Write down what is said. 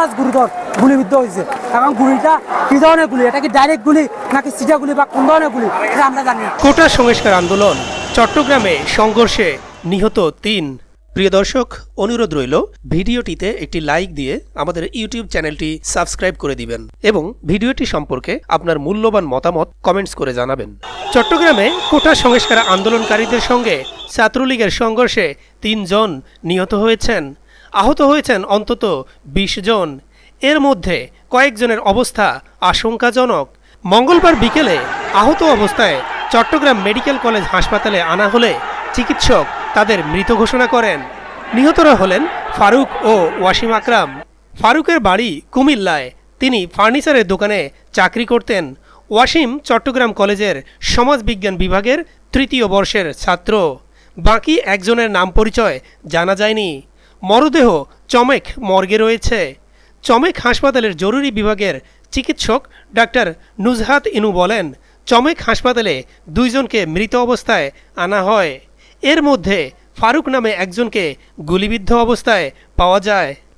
Plus গুরুতর গুলিবিদ্ধ হয়েছে। এবং গুলিটা কী ধরনের গুলি, এটা কি ডাইরেক্ট গুলি নাকি সিটা গুলি বা কোন ধরনের গুলি, এটা আমরা জানি না। কোটা সংস্কার আন্দোলন চট্টগ্রামে সংঘর্ষে নিহত ৩। প্রিয় দর্শক, অনুরোধ রইল ভিডিওটিতে একটি লাইক দিয়ে আমাদের ইউটিউব চ্যানেলটি সাবস্ক্রাইব করে দিবেন এবং ভিডিওটি সম্পর্কে আপনার মূল্যবান মতামত কমেন্টস করে জানাবেন। চট্টগ্রামে কোটা সংস্কার আন্দোলনকারীদের সঙ্গে ছাত্রলীগের সংঘর্ষে ৩ জন নিহত হয়েছেন, আহত হয়েছেন অন্তত ২০ জন। এর মধ্যে কয়েকজনের অবস্থা আশঙ্কাজনক। মঙ্গলবার বিকেলে আহত অবস্থায় চট্টগ্রাম মেডিকেল কলেজ হাসপাতালে আনা হলে চিকিৎসক তাদের মৃত ঘোষণা করেন। নিহতরা হলেন ফারুক ও ওয়াসিম আকরাম। ফারুকের বাড়ি কুমিল্লায়, তিনি ফার্নিচারের দোকানে চাকরি করতেন। ওয়াসিম চট্টগ্রাম কলেজের সমাজবিজ্ঞান বিভাগের ৩য় বর্ষের ছাত্র। বাকি একজনের নাম পরিচয় জানা যায়নি। মরদেহ চমেক মর্গে রয়েছে। চমেক হাসপাতালের জরুরি বিভাগের চিকিৎসক ডাক্তার নুজহাত ইনু বলেন, চমেক হাসপাতালে ২ জনকে মৃত অবস্থায় আনা হয়। এর মধ্যে ফারুক নামে একজনকে গুলিবিদ্ধ অবস্থায় পাওয়া যায়।